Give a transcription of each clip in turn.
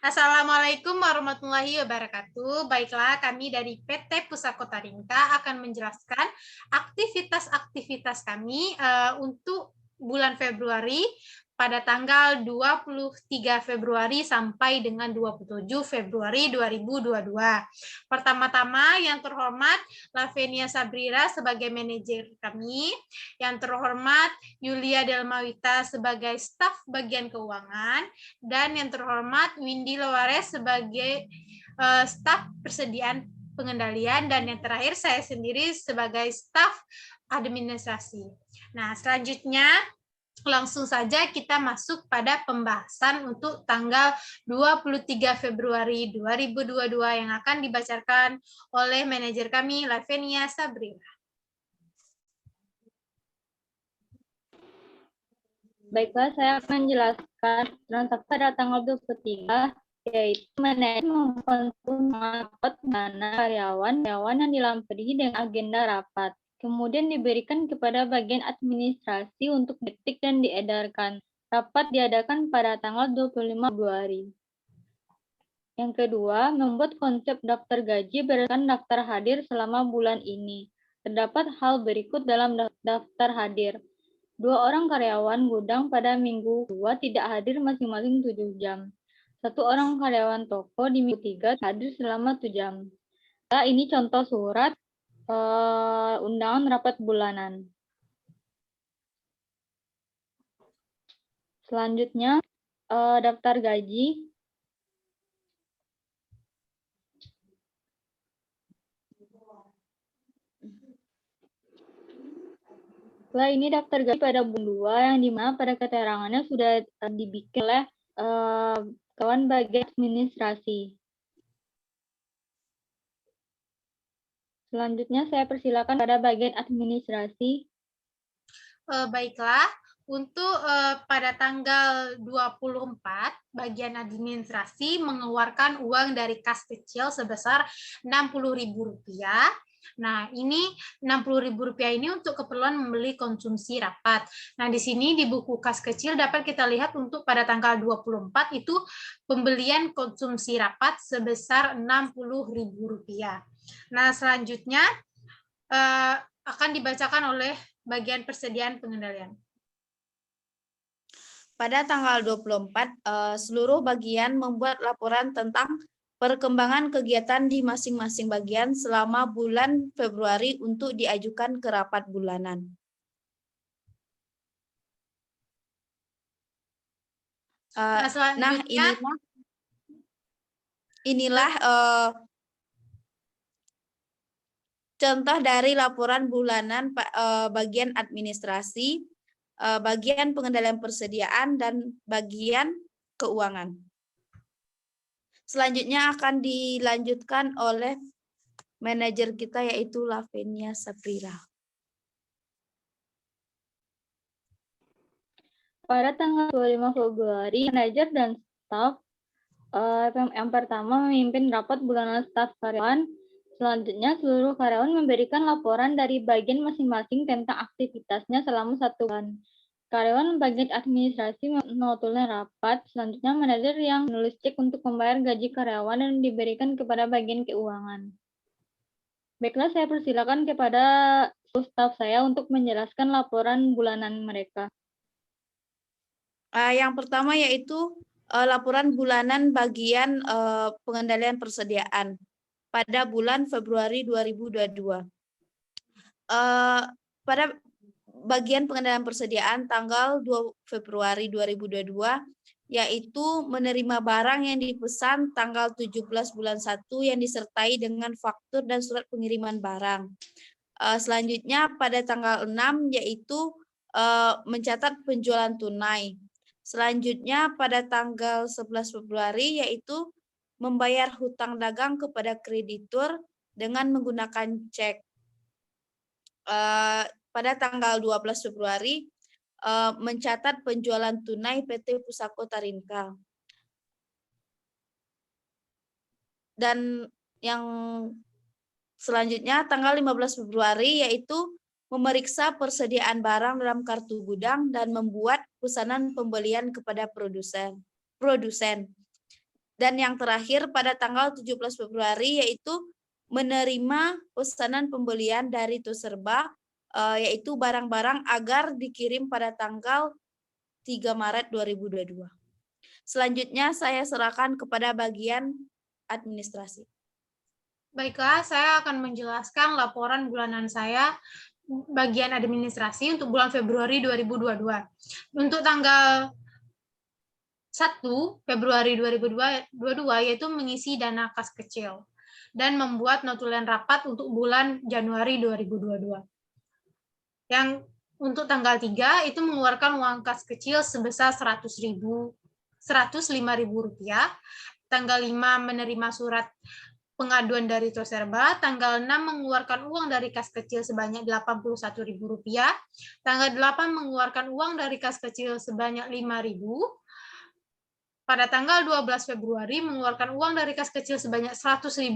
Assalamualaikum warahmatullahi wabarakatuh. Baiklah, kami dari PT Pusako Taringka akan menjelaskan aktivitas-aktivitas kami untuk bulan Februari pada tanggal 23 Februari sampai dengan 27 Februari 2022. Pertama-tama yang terhormat Lavenia Sabrira sebagai manajer kami, yang terhormat Yulia Delmawita sebagai staf bagian keuangan, dan yang terhormat Windy Lowares sebagai staf persediaan pengendalian, dan yang terakhir saya sendiri sebagai staf administrasi. Nah, selanjutnya langsung saja kita masuk pada pembahasan untuk tanggal 23 Februari 2022 yang akan dibacakan oleh manajer kami, Lavenia Sabrina. Baiklah, saya akan menjelaskan transaksi pada tanggal 23, yaitu manajemen rapat dana karyawan yang dilampiri dengan agenda rapat. Kemudian diberikan kepada bagian administrasi untuk diketik dan diedarkan. Rapat diadakan pada tanggal 25 Februari. Yang kedua, membuat konsep daftar gaji berdasarkan daftar hadir selama bulan ini. Terdapat hal berikut dalam daftar hadir. 2 orang karyawan gudang pada minggu 2 tidak hadir masing-masing 7 jam. 1 orang karyawan toko di minggu 3 hadir selama 7 jam. Nah, ini contoh surat undangan rapat bulanan. Selanjutnya, daftar gaji. Setelah ini daftar gaji pada bulan 2 yang dimana pada keterangannya sudah dibikin oleh kawan bagian administrasi. Selanjutnya saya persilakan pada bagian administrasi. Baiklah, untuk pada tanggal 24, bagian administrasi mengeluarkan uang dari kas kecil sebesar Rp60.000. Nah, ini Rp60.000 ini untuk keperluan membeli konsumsi rapat. Nah, di sini di buku kas kecil dapat kita lihat untuk pada tanggal 24 itu pembelian konsumsi rapat sebesar Rp60.000. Nah, selanjutnya akan dibacakan oleh bagian persediaan pengendalian. Pada tanggal 24, seluruh bagian membuat laporan tentang perkembangan kegiatan di masing-masing bagian selama bulan Februari untuk diajukan ke rapat bulanan. Nah, inilah contoh dari laporan bulanan bagian administrasi, bagian pengendalian persediaan, dan bagian keuangan. Selanjutnya akan dilanjutkan oleh manajer kita yaitu Lavenia Sabrira. Pada tanggal 25 Februari, manajer dan staf yang pertama memimpin rapat bulanan staf karyawan. Selanjutnya, seluruh karyawan memberikan laporan dari bagian masing-masing tentang aktivitasnya selama 1 bulan. Karyawan bagian administrasi menotulnya rapat. Selanjutnya, manajer yang menulis cek untuk membayar gaji karyawan dan diberikan kepada bagian keuangan. Baiklah, saya persilakan kepada staf saya untuk menjelaskan laporan bulanan mereka. Yang pertama yaitu laporan bulanan bagian pengendalian persediaan pada bulan Februari 2022. Pada bagian pengendalian persediaan tanggal 2 Februari 2022, yaitu menerima barang yang dipesan tanggal 17 bulan 1 yang disertai dengan faktur dan surat pengiriman barang. Selanjutnya pada tanggal 6 yaitu mencatat penjualan tunai. Selanjutnya pada tanggal 11 Februari yaitu membayar hutang dagang kepada kreditur dengan menggunakan cek. Pada tanggal 12 Februari mencatat penjualan tunai PT Pusako Taringka. Dan yang selanjutnya tanggal 15 Februari yaitu memeriksa persediaan barang dalam kartu gudang dan membuat pesanan pembelian kepada produsen. Dan yang terakhir pada tanggal 17 Februari yaitu menerima pesanan pembelian dari Toserba, yaitu barang-barang agar dikirim pada tanggal 3 Maret 2022. Selanjutnya saya serahkan kepada bagian administrasi. Baiklah, saya akan menjelaskan laporan bulanan saya bagian administrasi untuk bulan Februari 2022. Untuk tanggal 1 Februari 2022 yaitu mengisi dana kas kecil dan membuat notulen rapat untuk bulan Januari 2022. Yang untuk tanggal 3 itu mengeluarkan uang kas kecil sebesar Rp105.000. Tanggal 5 menerima surat pengaduan dari Toserba. Tanggal 6 mengeluarkan uang dari kas kecil sebanyak Rp81.000. Tanggal 8 mengeluarkan uang dari kas kecil sebanyak Rp5.000. Pada tanggal 12 Februari mengeluarkan uang dari kas kecil sebanyak Rp100.000.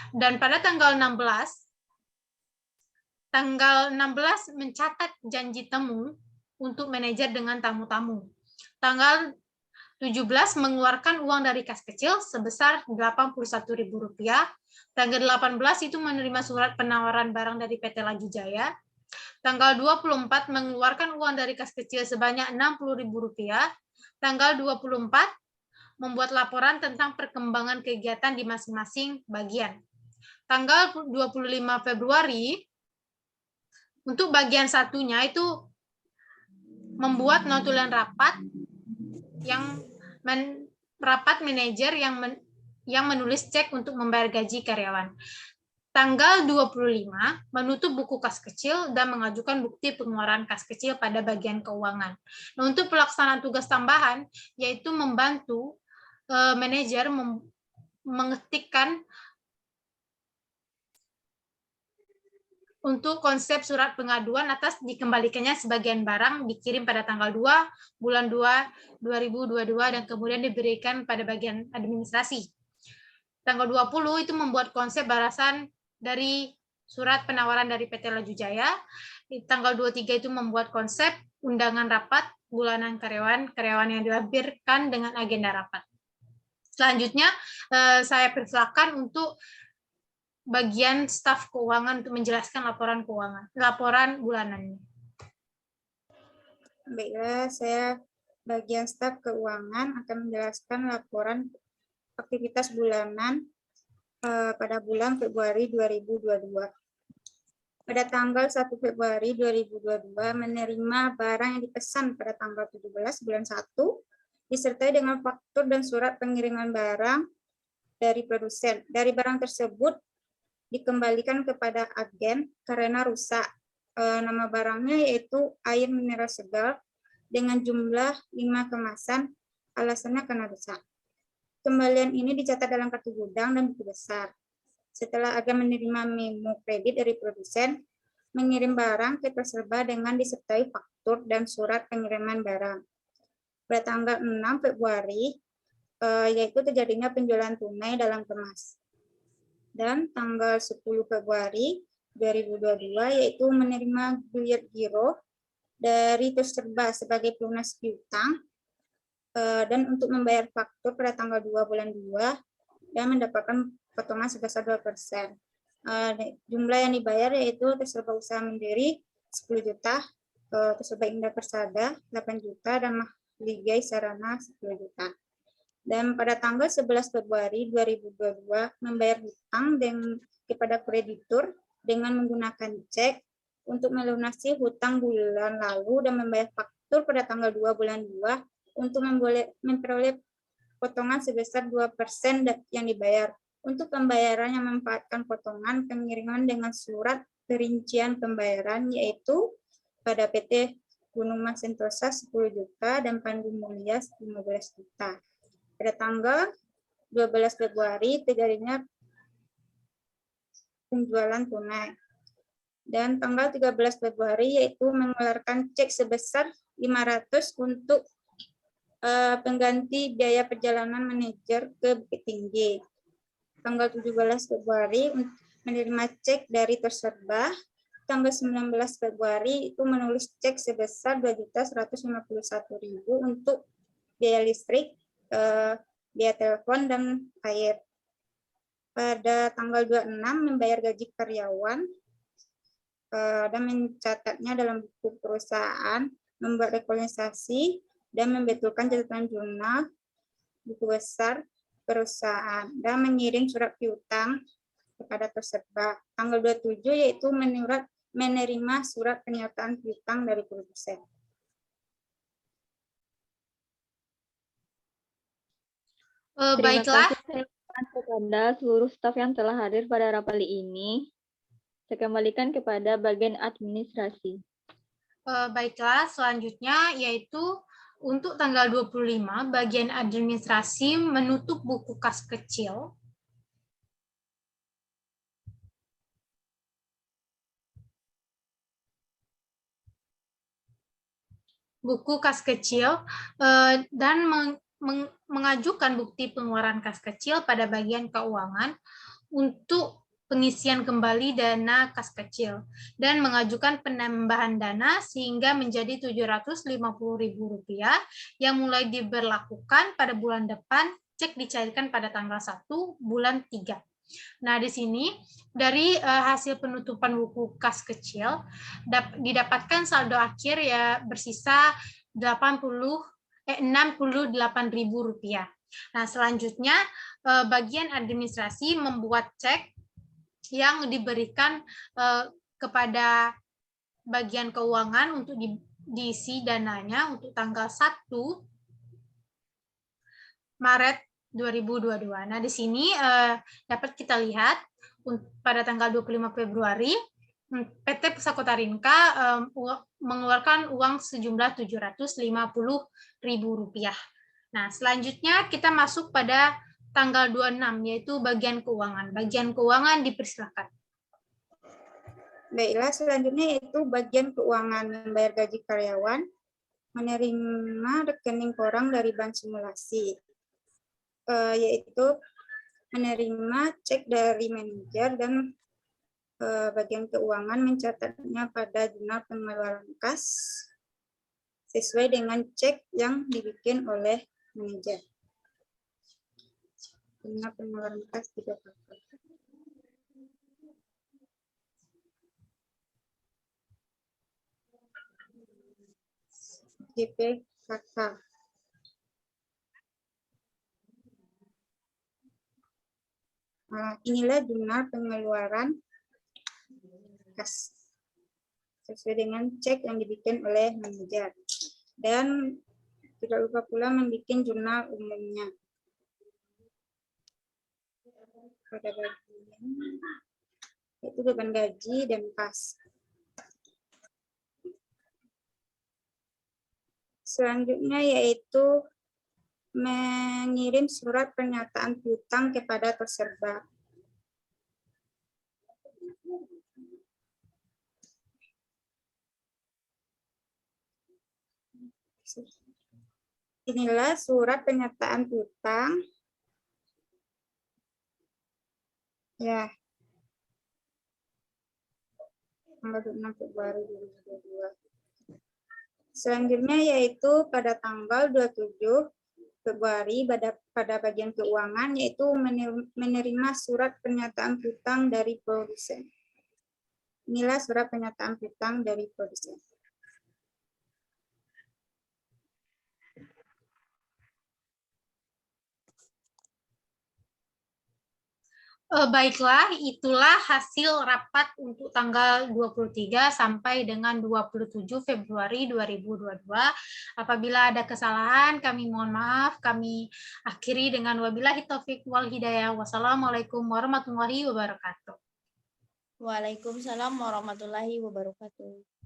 Dan pada tanggal 16 mencatat janji temu untuk manajer dengan tamu-tamu. Tanggal 17 mengeluarkan uang dari kas kecil sebesar Rp81.000. Tanggal 18 itu menerima surat penawaran barang dari PT Laju Jaya. Tanggal 24 mengeluarkan uang dari kas kecil sebanyak Rp60.000. Tanggal 24 membuat laporan tentang perkembangan kegiatan di masing-masing bagian. Tanggal 25 Februari untuk bagian satunya itu membuat notulen rapat yang rapat manajer yang menulis cek untuk membayar gaji karyawan. Tanggal 25 menutup buku kas kecil dan mengajukan bukti pengeluaran kas kecil pada bagian keuangan. Nah, untuk pelaksanaan tugas tambahan yaitu membantu manajer mengetikkan untuk konsep surat pengaduan atas dikembalikannya sebagian barang dikirim pada tanggal 2 bulan 2 2022 dan kemudian diberikan pada bagian administrasi. Tanggal 20 itu membuat konsep balasan dari surat penawaran dari PT Laju Jaya. Di tanggal 23 itu membuat konsep undangan rapat bulanan karyawan yang dilampirkan dengan agenda rapat. Selanjutnya saya persilakan untuk bagian staf keuangan untuk menjelaskan laporan bulanannya. Baiklah, saya bagian staf keuangan akan menjelaskan laporan aktivitas bulanan pada bulan Februari 2022. Pada tanggal 1 Februari 2022 menerima barang yang dipesan pada tanggal 17 bulan 1 disertai dengan faktur dan surat pengiriman barang dari produsen. Dari barang tersebut dikembalikan kepada agen karena rusak. Nama barangnya yaitu air mineral segar dengan jumlah 5 kemasan, alasannya karena rusak. Kembalian ini dicatat dalam kartu gudang dan buku besar. Setelah agen menerima memo kredit dari produsen, mengirim barang ke Toserba dengan disertai faktur dan surat pengiriman barang. Pada tanggal 6 Februari, yaitu terjadinya penjualan tunai dalam kemas. Dan tanggal 10 Februari 2022, yaitu menerima biliar giro dari Toserba sebagai pelunas piutang, dan untuk membayar faktur pada tanggal 2 bulan 2 dan mendapatkan potongan sebesar 2%. Jumlah yang dibayar yaitu Toserba Usaha Mandiri 10 juta, Toserba Indah Persada 8 juta, dan Mahligai Sarana 10 juta. Dan pada tanggal 11 Februari 2022 membayar hutang kepada kreditur dengan menggunakan cek untuk melunasi hutang bulan lalu dan membayar faktur pada tanggal 2 bulan 2 untuk memperoleh potongan sebesar 2% yang dibayar. Untuk pembayaran yang memanfaatkan potongan pengiriman dengan surat perincian pembayaran yaitu pada PT Gunung Mas Sentosa 10 juta dan Pandu Mulia 15 juta. Pada tanggal 12 Februari terjadinya penjualan tunai. Dan tanggal 13 Februari yaitu mengeluarkan cek sebesar 500 untuk pengganti biaya perjalanan manajer ke Bukit Tinggi. Tanggal 17 Februari menerima cek dari Toserba. Tanggal 19 Februari itu menulis cek sebesar 2.151.000 untuk biaya listrik biaya telepon, dan air. Pada tanggal 26 membayar gaji karyawan dan mencatatnya dalam buku perusahaan, membuat rekonsiliasi, dan membetulkan catatan jurnal buku besar perusahaan, dan mengirim surat piutang kepada peserta. Tanggal 27 yaitu menerima surat pernyataan piutang dari produsen. Baiklah. Terima kasih kepada seluruh staf yang telah hadir pada rapat ini. Saya kembalikan kepada bagian administrasi. Baiklah, selanjutnya yaitu untuk tanggal 25, bagian administrasi menutup buku kas kecil. Buku kas kecil dan mengajukan bukti pengeluaran kas kecil pada bagian keuangan untuk pengisian kembali dana kas kecil dan mengajukan penambahan dana sehingga menjadi Rp750.000 yang mulai diberlakukan pada bulan depan, cek dicairkan pada tanggal 1 bulan 3. Nah, di sini dari hasil penutupan buku kas kecil didapatkan saldo akhir ya bersisa Rp68.000. Nah, selanjutnya bagian administrasi membuat cek yang diberikan kepada bagian keuangan untuk diisi dananya untuk tanggal 1 Maret 2022. Nah, di sini dapat kita lihat pada tanggal 25 Februari PT Pusako Tarinka mengeluarkan uang sejumlah Rp750.000. Nah, selanjutnya kita masuk pada tanggal 26, yaitu bagian keuangan. Bagian keuangan dipersilakan. Baiklah, selanjutnya yaitu bagian keuangan, membayar gaji karyawan, menerima rekening orang dari bank simulasi, yaitu menerima cek dari manajer, dan bagian keuangan mencatatnya pada jurnal pengeluaran kas sesuai dengan cek yang dibikin oleh manajer. Jurnal pengeluaran kas 3 paket. GPKK. Inilah jurnal pengeluaran kas sesuai dengan cek yang dibikin oleh manajer. Dan tidak lupa pula membuat jurnal umumnya. Pada bagian itu beban gaji dan kas. Selanjutnya yaitu mengirim surat pernyataan piutang kepada peserta. Inilah surat pernyataan piutang. Ya. Tanggal 26 Februari 2022. Selanjutnya yaitu pada tanggal 27 Februari pada bagian keuangan yaitu menerima surat pernyataan piutang dari produsen. Inilah surat pernyataan piutang dari produsen. Baiklah, itulah hasil rapat untuk tanggal 23 sampai dengan 27 Februari 2022. Apabila ada kesalahan, kami mohon maaf. Kami akhiri dengan wabillahi taufik wal hidayah. Wassalamualaikum warahmatullahi wabarakatuh. Waalaikumsalam warahmatullahi wabarakatuh.